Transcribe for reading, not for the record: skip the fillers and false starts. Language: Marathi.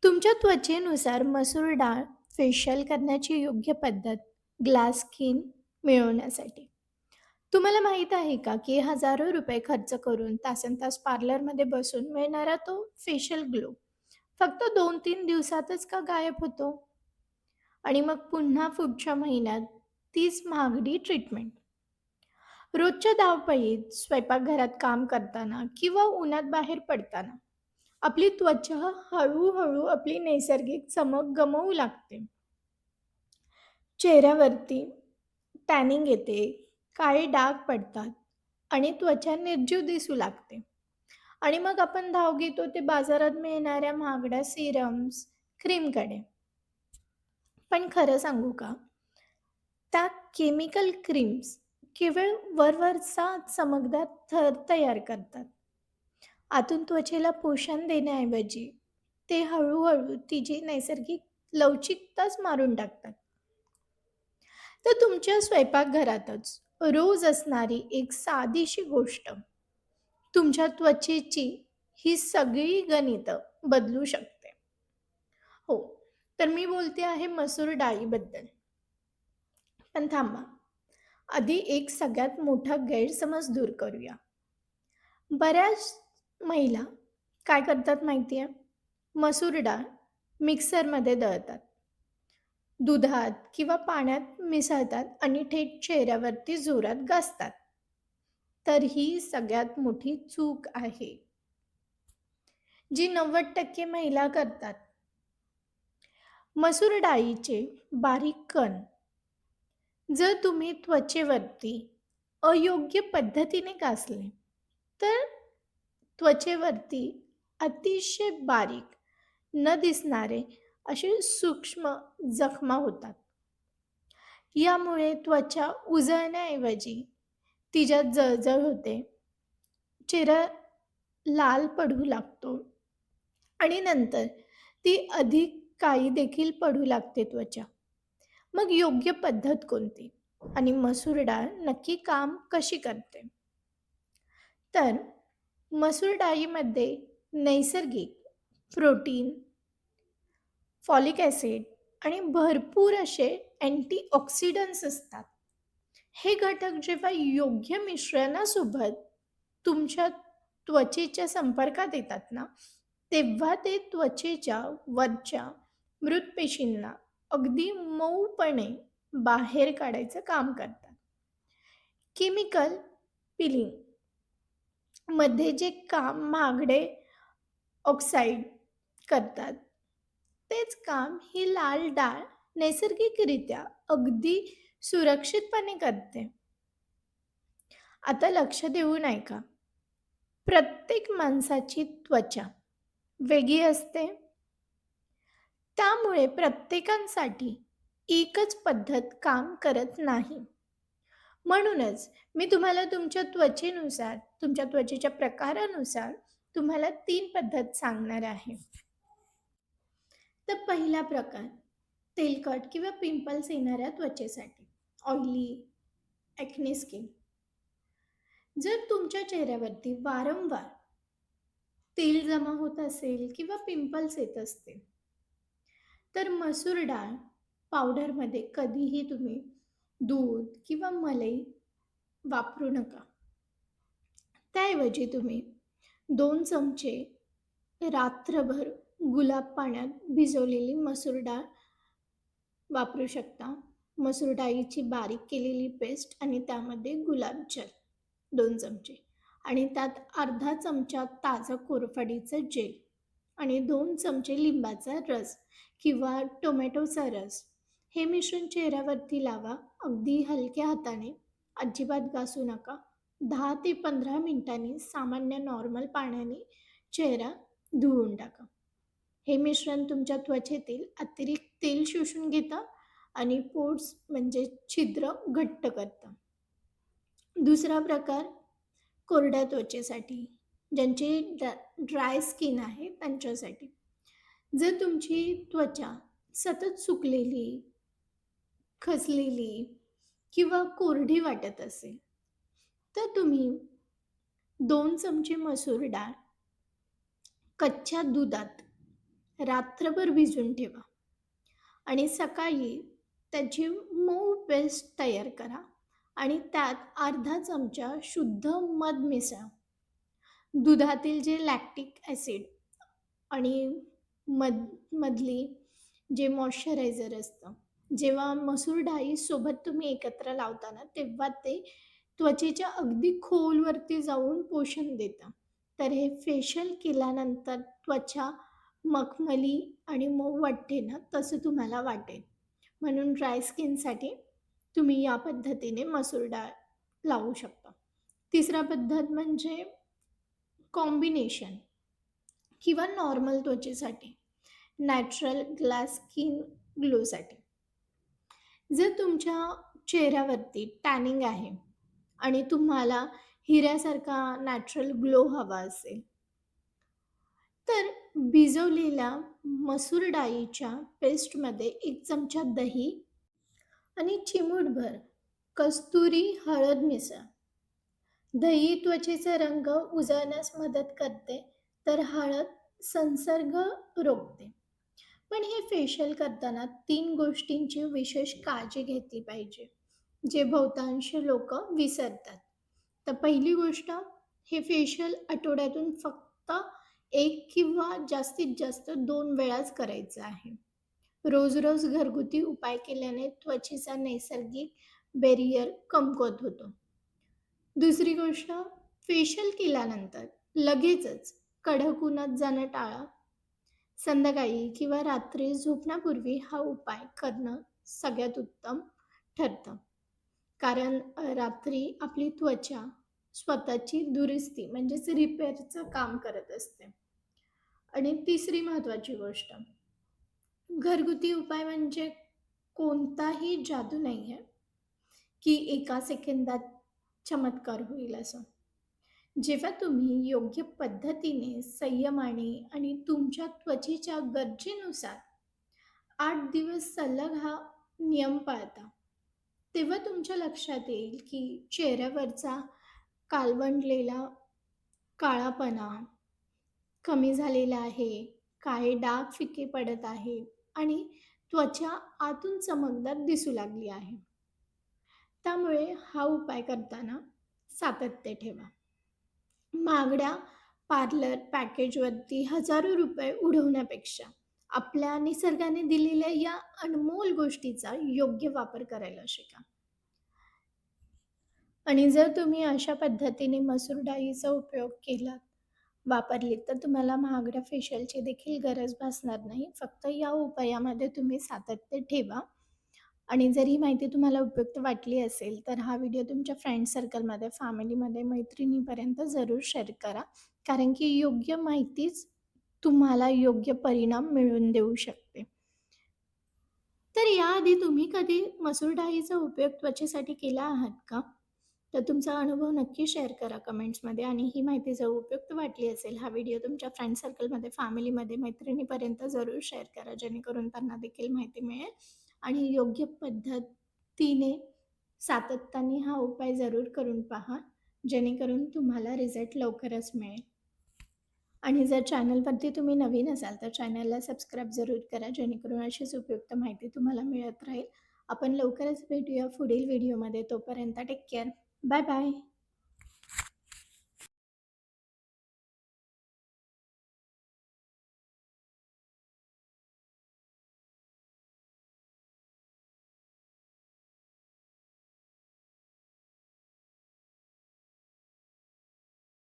तुमच्या त्वचेनुसार मसूर डाळ फेशियल करण्याची योग्य पद्धत ग्लास स्किन मिळवण्यासाठी. तुम्हाला माहीत आहे का, की हजारो रुपये खर्च करून तासनतास पार्लरमध्ये बसून मिळणारा तो फेशियल ग्लो फक्त 2-3 दिवसातच का गायब होतो? आणि मग पुन्हा पुढच्या महिन्यात तीच महागडी ट्रीटमेंट. रोजच्या धावपळीत, स्वयंपाकघरात काम करताना किंवा उन्हात बाहेर पडताना आपली त्वचा हळू आपली नैसर्गिक चमक गमावू लागते. चेहऱ्यावरती टॅनिंग येते, काळे डाग पडतात आणि त्वचा निर्जीव दिसू लागते. आणि मग आपण धाव घेतो ते बाजारात मिळणाऱ्या महागड्या सिरम्स, क्रीमकडे. पण खरं सांगू का? त्या केमिकल क्रीम्स केवळ वरवरचा चमकदार थर तयार करतात. आतून त्वचेला पोषण देण्याऐवजी ते हळू तिची नैसर्गिक लवचिकताच मारून टाकतात. तर तुमच्या स्वयंपाकघरातच रोज असणारी एक साधीशी गोष्ट तुमच्या त्वचेची ही सगळी गणितं बदलू शकते. हो, तर मी बोलते आहे मसूर डाळीबद्दल. पण थांबा, आधी एक सगळ्यात मोठा गैरसमज दूर करूया. बऱ्याच महिला काय करतात माहिती आहे? मसूर डाळ मिक्सरमध्ये दळतात. दुधात किंवा पाण्यात मिसळतात आणि थेट चेहऱ्यावरती जोरात घासतात. तर ही सगळ्यात मोठी चूक आहे, जी 90% महिला करतात. मसूर डाळीचे बारीक कण जर तुम्ही त्वचेवरती अयोग्य पद्धतीने घासले, तर त्वचेवरती अतिशय बारीक, न दिसणारे असे सूक्ष्म जखमा होतात. यामुळे त्वचा उजळण्याऐवजी तिच्यात जळजळ होते, चेहरा लाल पडू लागतो आणि नंतर ती अधिक काळी देखील पडू लागते त्वचा. मग योग्य पद्धत कोणती? आणि मसूर डाळ नक्की काम कशी करते? तर मसूर डाळीमध्ये नैसर्गिक प्रोटीन, फॉलिक ॲसिड आणि भरपूर असे अँटीऑक्सिडंट्स असतात. हे घटक जेव्हा योग्य मिश्रणासोबत तुमच्या त्वचेच्या संपर्कात येतात ना, तेव्हा ते त्वचेच्या वरच्या मृत पेशींना अगदी मऊपणे बाहेर काढायचं काम करतात. केमिकल पिलिंग मध्ये जे काम महागडे ऑक्साईड करतात, तेच काम ही लाल डाळ नैसर्गिकरित्या अगदी सुरक्षितपणे करते. आता लक्ष देऊन ऐका. प्रत्येक माणसाची त्वचा वेगळी असते. त्यामुळे प्रत्येकासाठी एकच पद्धत काम करत नाही. म्हणूनच मी तुम्हाला तुमच्या त्वचेनुसार, तुमच्या त्वचेच्या प्रकारानुसार तुम्हाला 3 पद्धत सांगणार आहे. तर पहिला प्रकार, तेलकट किंवा पिंपल्स येणाऱ्या त्वचेसाठी, ऑइली, एक्ने स्किन. जर तुमच्या चेहऱ्यावरती वारंवार तेल जमा होत असेल किंवा पिंपल्स येत असतील, तर मसूर डाळ पावडरमध्ये कधीही तुम्ही दूध किंवा मलई वापरू नका. त्याऐवजी तुम्ही 2 चमचे रात्रभर गुलाब पाण्यात भिजवलेली मसूर डाळ वापरू शकता. मसूर डाळीची बारीक केलेली पेस्ट आणि त्यामध्ये गुलाबजल 2 चमचे आणि त्यात अर्धा चमचा ताजं कोरफडीचं जेल आणि 2 चमचे लिंबाचा रस किंवा टोमॅटोचा रस. हे मिश्रण चेहऱ्यावरती लावा. अगदी हलक्या हाताने, अजिबात घासू नका. 10 ते 15 मिनिटांनी सामान्य नॉर्मल पाण्याने चेहरा धुवून टाका. हे मिश्रण तुमच्या त्वचेतील अतिरिक्त तेल शोषून घेतं आणि पोर्स म्हणजे छिद्र घट्ट करतं. दुसरा प्रकार, कोरड्या त्वचेसाठी, ज्यांची ड्राय स्किन आहे त्यांच्यासाठी. जर तुमची त्वचा सतत सुकलेली, खचलेली किंवा कोरडी वाटत असेल, तर तुम्ही 2 चमचे मसूर डाळ कच्च्या दुधात रात्रभर भिजवून ठेवा आणि सकाळी त्याची मऊ पेस्ट तयार करा आणि त्यात अर्धा चमचा शुद्ध मध मिसळा. दुधातील जे लॅक्टिक ॲसिड आणि मध मधली जे मॉइश्चरायझर असतं, जेव्हा मसूर डाळीसोबत तुम्ही एकत्र लावता ना, तेव्हा ते त्वचेच्या अगदी खोलवरती जाऊन पोषण देतं. तर हे फेशियल केल्यानंतर त्वचा मखमली आणि मऊ वाटते ना, तसं तुम्हाला वाटेल. म्हणून ड्राय स्किनसाठी तुम्ही या पद्धतीने मसूर डाळ लावू शकता. तिसरा पद्धत म्हणजे कॉम्बिनेशन किंवा नॉर्मल त्वचेसाठी, नॅचरल ग्लास स्किन ग्लोसाठी. जर तुमच्या चेहऱ्यावरती टॅनिंग आहे आणि तुम्हाला हिऱ्यासारखा नॅचरल ग्लो हवा असेल, तर भिजवलेल्या मसूर डाळीच्या पेस्टमध्ये 1 चमचा दही आणि चिमूटभर कस्तुरी हळद मिसळा. दही त्वचेचा रंग उजळण्यास मदत करते, तर हळद संसर्ग रोखते. पण हे फेशियल करताना 3 गोष्टींची विशेष काळजी घेतली पाहिजे, जे बहुतांश लोकं विसरतात. तर पहिली गोष्ट, हे फेशियल आठवड्यातून फक्त 1 किंवा जास्तीत जास्त 2 वेळाच करायचं आहे. रोज-रोज घरगुती उपाय केल्याने त्वचेचा नैसर्गिक बॅरियर कमकुवत होतो. दुसरी गोष्ट, फेशियल केल्यानंतर लगेचच कडक उन्हात जाणं टाळा. संध्याकाळी किंवा रात्री झोपण्यापूर्वी हा उपाय करणं सगळ्यात उत्तम ठरतं. कारण रात्री आपली त्वचा स्वतःची दुरुस्ती म्हणजेच रिपेअरचं काम करत असते. आणि तिसरी महत्त्वाची गोष्ट, घरगुती उपाय म्हणजे कोणताही जादू नाही आहे, की एका सेकंदात चमत्कार होईल असं. जेव्हा तुम्ही योग्य पद्धतीने, संयमाने आणि तुमच्या त्वचेच्या गरजेनुसार 8 दिवस सलग हा नियम पाळता, तेव्हा तुमच्या लक्षात येईल की चेहऱ्यावरचा काळवंडलेला काळापणा कमी झालेला आहे, काळे डाग फिके पडत आहेत आणि त्वचा आतून चमकदार दिसू लागली आहे. त्यामुळे हा उपाय करताना सातत्य ठेवा. महागड्या पार्लर पॅकेजवरती हजारो रुपये उडवण्यापेक्षा आपल्या निसर्गाने दिलेल्या या अनमोल गोष्टीचा योग्य वापर करायला शिका. आणि जर तुम्ही अशा पद्धतीने मसूर डाळीचा उपयोग केलात, वापरलीत, तर तुम्हाला महागड्या फेशियलची देखील गरज भासणार नाही. फक्त या उपायामध्ये तुम्ही सातत्य ठेवा. आणि जर ही माहिती तुम्हाला उपयुक्त वाटली असेल, तर हा व्हिडिओ तुमच्या फ्रेंड सर्कलमध्ये, फॅमिलीमध्ये, मैत्रिणीपर्यंत जरूर शेअर करा. कारण की योग्य माहितीच तुम्हाला योग्य परिणाम मिळवून देऊ शकते. तर याआधी तुम्ही कधी मसूर डाळीचा उपयोग त्वचेसाठी केला आहात का? तर तुमचा अनुभव नक्की शेअर करा कमेंट्समध्ये आणि ही माहिती जर उपयुक्त वाटली असेल, हा व्हिडिओ तुमच्या फ्रेंड सर्कलमध्ये, फॅमिलीमध्ये, मैत्रिणीपर्यंत जरूर शेअर करा, जेणेकरून त्यांना देखील माहिती मिळेल आणि योग्य पद्धतीने, सातत्याने हा उपाय जरूर करून पहा, जेणेकरून तुम्हाला रिझल्ट लवकरच मिळेल. आणि जर चॅनलवरती तुम्ही नवीन असाल, तर चॅनलला सबस्क्राईब जरूर करा, जेणेकरून अशीच उपयुक्त माहिती तुम्हाला मिळत राहील. आपण लवकरच भेटूया पुढील व्हिडिओमध्ये. तोपर्यंत टेक केअर. Bye bye.